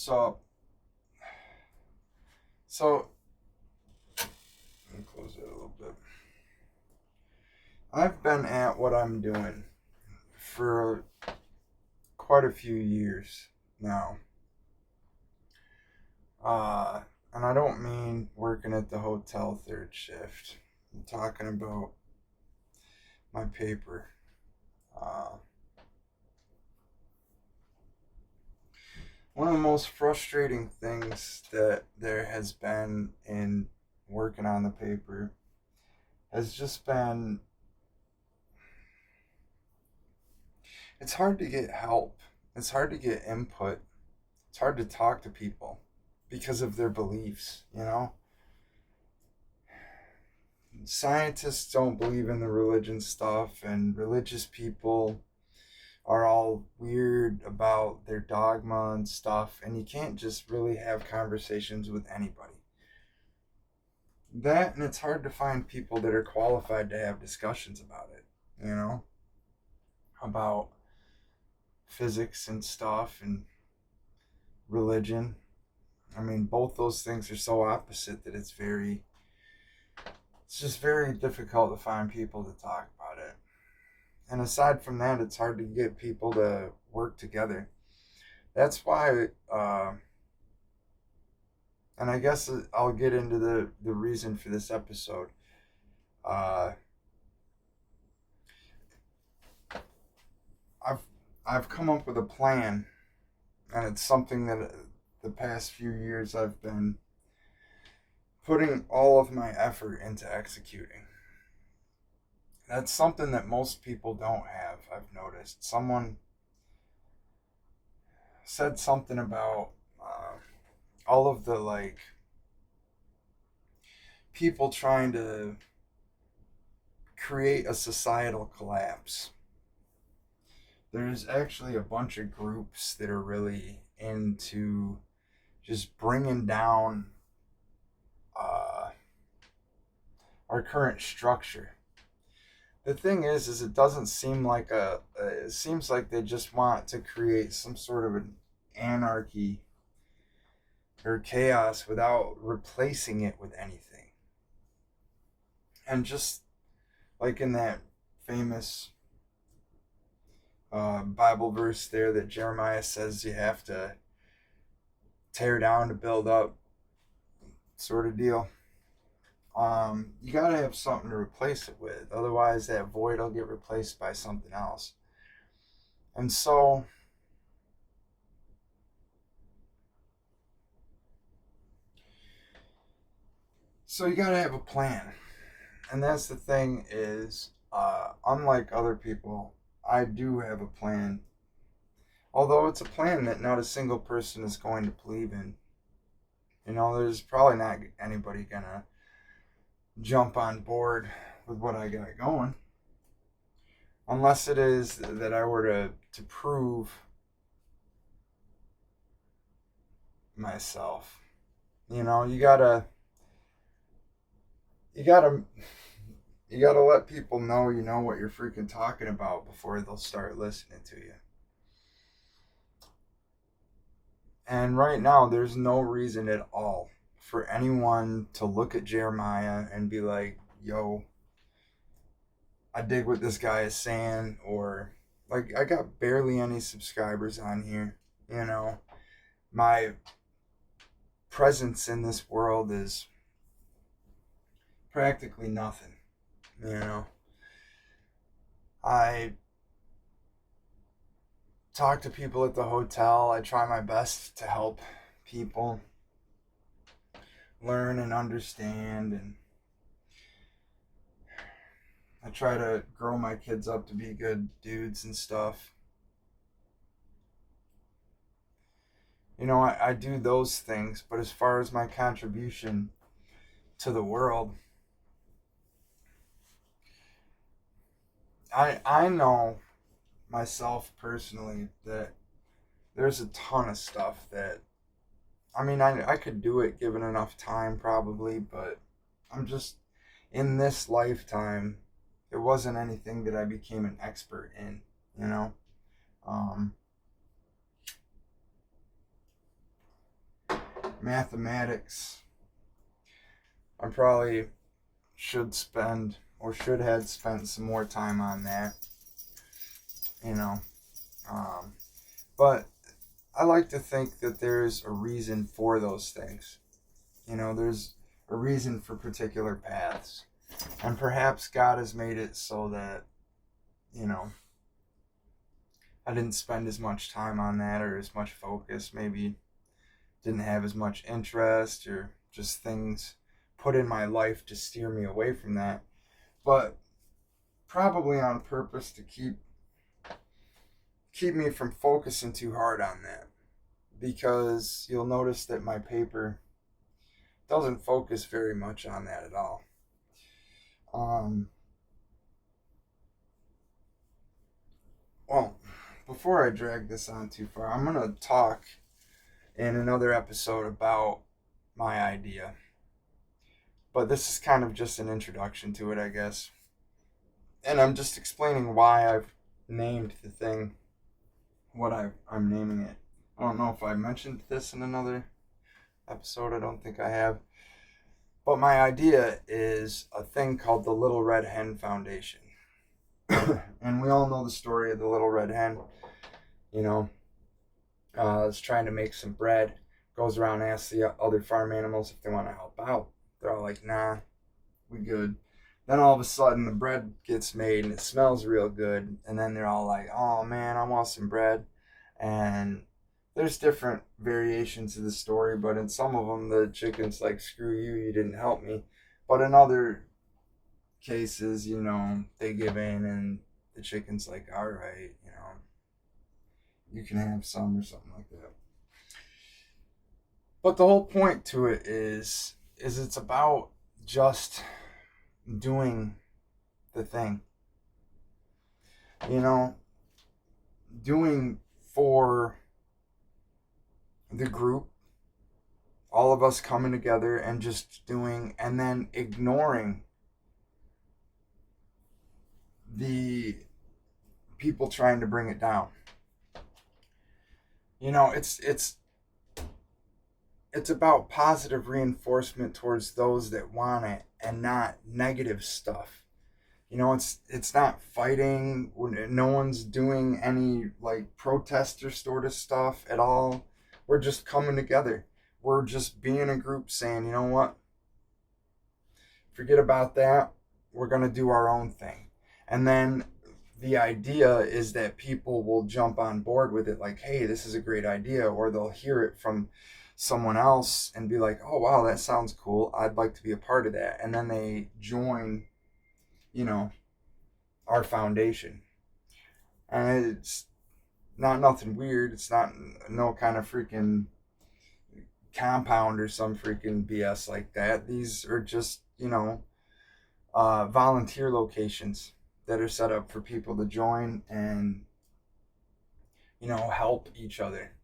So, so let me close it a little bit. I've been at what I'm doing for quite a few years now. Uh, and I don't mean working at the hotel third shift. I'm talking about my paper. Uh, One of the most frustrating things that there has been in working on the paper has just been it's hard to get help. It's hard to get input. It's hard to talk to people because of their beliefs, you know? Scientists don't believe in the religion stuff, and religious people are all weird about their dogma and stuff, and you can't just really have conversations with anybody. That, and it's hard to find people that are qualified to have discussions about it, you know, about physics and stuff and religion. I mean, both those things are so opposite that it's just very difficult to find people to talk about it. And aside from that, it's hard to get people to work together. That's why, and I guess I'll get into the reason for this episode. Uh, I've I've come up with a plan, and it's something that the past few years I've been putting all of my effort into executing. That's something that most people don't have, I've noticed. Someone said something about all of the people trying to create a societal collapse. There's actually a bunch of groups that are really into just bringing down uh, our current structure. The thing is it doesn't seem like it seems like they just want to create some sort of an anarchy or chaos without replacing it with anything. And just like in that famous Bible verse there that Jeremiah says you have to tear down to build up, sort of deal. You gotta have something to replace it with. Otherwise, that void will get replaced by something else. And so you gotta have a plan. And that's the thing is, unlike other people, I do have a plan. Although it's a plan that not a single person is going to believe in. You know, there's probably not anybody gonna jump on board with what I got going. Unless it is that I were to prove myself. You know, you gotta you gotta let people know you know what you're freaking talking about before they'll start listening to you. And right now there's no reason at all for anyone to look at Jeremiah and be like, yo, I dig what this guy is saying, or like I got barely any subscribers on here, you know. My presence in this world is practically nothing, you know. I talk to people at the hotel. I try my best to help people learn and understand, and I try to grow my kids up to be good dudes and stuff. You know, I do those things, but as far as my contribution to the world, I know myself personally that there's a ton of stuff that I mean I could do it given enough time probably, but I'm just in this lifetime it wasn't anything that I became an expert in, you know. Um mathematics. I probably should have spent some more time on that, you know. But I like to think that there's a reason for those things. There's a reason for particular paths. And perhaps God has made it so that, I didn't spend as much time on that or as much focus. Maybe didn't have as much interest or just things put in my life to steer me away from that. But probably on purpose to keep me from focusing too hard on that. Because you'll notice that my paper doesn't focus very much on that at all. Well, before I drag this on too far, I'm going to talk in another episode about my idea. But this is kind of just an introduction to it, I guess. And I'm just explaining why I've named the thing what I'm naming it. I don't know if I mentioned this in another episode. I don't think I have. But my idea is a thing called the Little Red Hen Foundation. And we all know the story of the Little Red Hen. Is trying to make some bread. Goes around and asks the other farm animals if they want to help out. They're all like, nah, we good. Then all of a sudden the bread gets made and it smells real good. And then they're all like, oh man, I want some bread. And there's different variations of the story, but in some of them the chicken's like, screw you, you didn't help me. But in other cases, they give in and the chicken's like, all right, you can have some or something like that. But the whole point to it is it's about just doing the thing. Doing for the group, all of us coming together and just doing, and then ignoring the people trying to bring it down. It's about positive reinforcement towards those that want it and not negative stuff. It's not fighting. No one's doing any like protester sort of stuff at all. We're just coming together. We're just being a group saying, you know what? Forget about that. We're going to do our own thing. And then the idea is that people will jump on board with it like, hey, this is a great idea. Or they'll hear it from someone else and be like, oh, wow, that sounds cool. I'd like to be a part of that. And then they join, our foundation. And it's not nothing weird. It's not no kind of freaking compound or some freaking BS like that. These are just, volunteer locations that are set up for people to join and, help each other.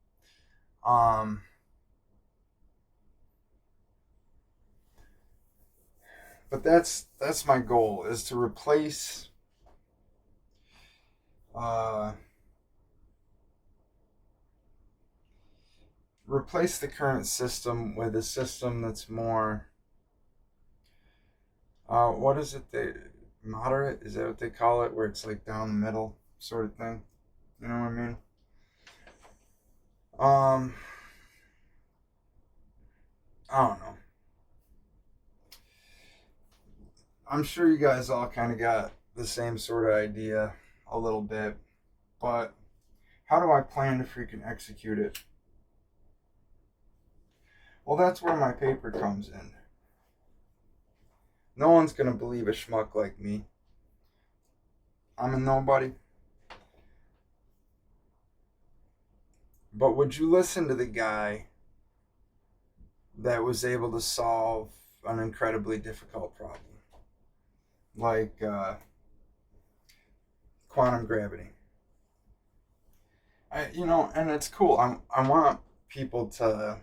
But that's my goal, is to replace the current system with a system that's more what is it, moderate, is that what they call it, where it's like down the middle sort of thing, you know what I mean? I don't know. I'm sure you guys all kind of got the same sort of idea a little bit, but how do I plan to freaking execute it? Well, that's where my paper comes in. No one's gonna believe a schmuck like me. I'm a nobody. But would you listen to the guy that was able to solve an incredibly difficult problem? Like quantum gravity. And it's cool. I want people to,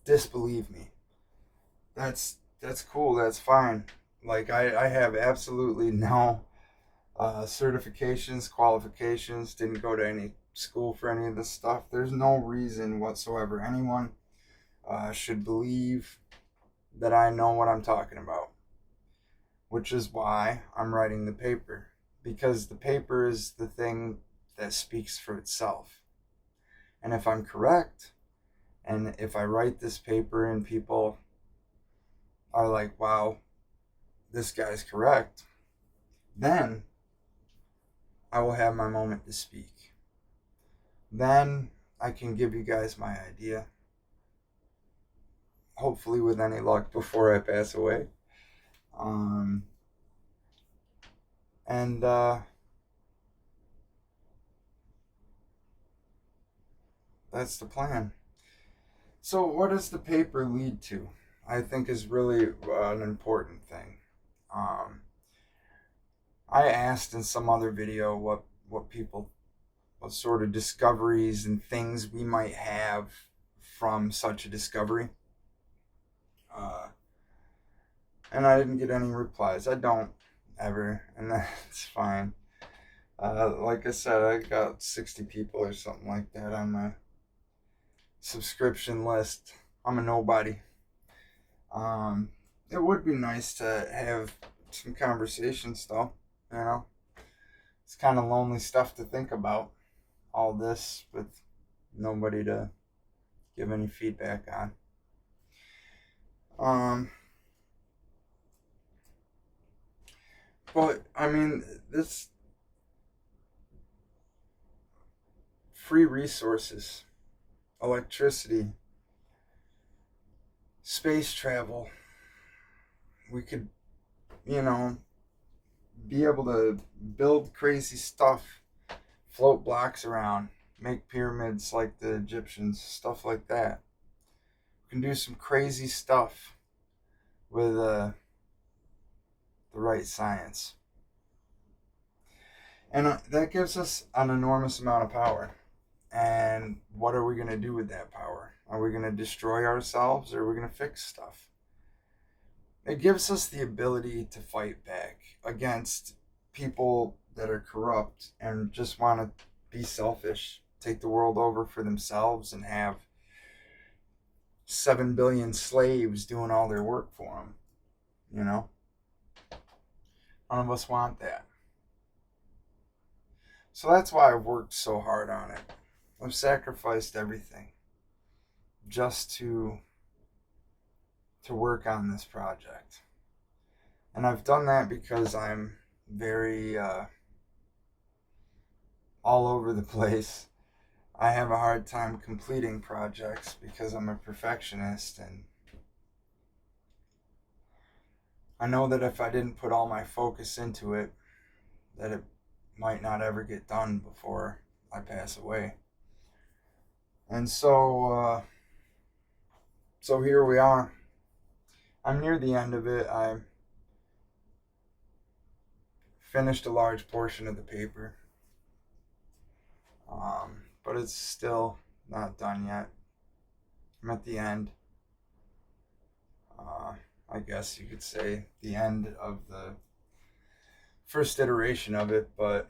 disbelieve me. That's cool. That's fine. Like I have absolutely no certifications, qualifications, didn't go to any school for any of this stuff. There's no reason whatsoever anyone should believe that I know what I'm talking about, which is why I'm writing the paper, because the paper is the thing that speaks for itself. And if I'm correct, and if I write this paper and people are like, wow, this guy's correct, then I will have my moment to speak. Then I can give you guys my idea, hopefully with any luck before I pass away. And that's the plan. So what does the paper lead to? I think is really an important thing. I asked in some other video what sort of discoveries and things we might have from such a discovery. And I didn't get any replies. I don't ever, and that's fine. Like I said, I got 60 people or something like that on my subscription list. I'm a nobody. It would be nice to have some conversations though, you know. It's kind of lonely stuff to think about, all this with nobody to give any feedback on. But I mean, this free resources, electricity, space travel, we could, you know, be able to build crazy stuff, float blocks around, make pyramids like the Egyptians, stuff like that. We can do some crazy stuff with the right science. And that gives us an enormous amount of power. And what are we going to do with that power? Are we going to destroy ourselves, or are we going to fix stuff? It gives us the ability to fight back against people that are corrupt and just want to be selfish, take the world over for themselves, and have 7 billion slaves doing all their work for them. You know? None of us want that. So that's why I've worked so hard on it. I've sacrificed everything just to work on this project. And I've done that because I'm very all over the place. I have a hard time completing projects because I'm a perfectionist, and I know that if I didn't put all my focus into it, that it might not ever get done before I pass away. And so here we are. I'm near the end of it. I finished a large portion of the paper, but it's still not done yet. I'm at the end. I guess you could say the end of the first iteration of it, but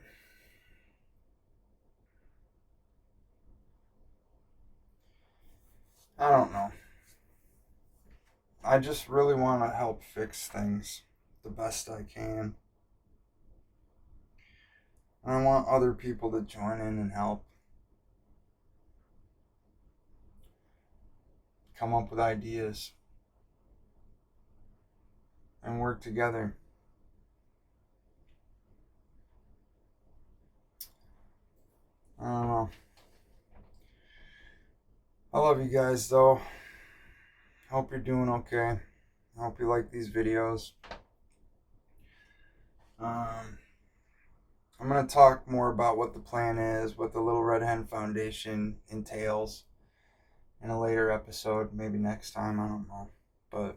I don't know. I just really want to help fix things the best I can. And I want other people to join in and help. Come up with ideas. And work together. I don't know. I love you guys though. Hope you're doing okay. I hope you like these videos. I'm going to talk more about what the plan is, what the Little Red Hen Foundation entails in a later episode, maybe next time, I don't know. But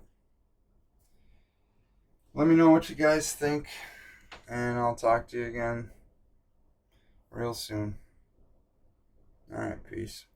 let me know what you guys think, and I'll talk to you again real soon. Alright, peace.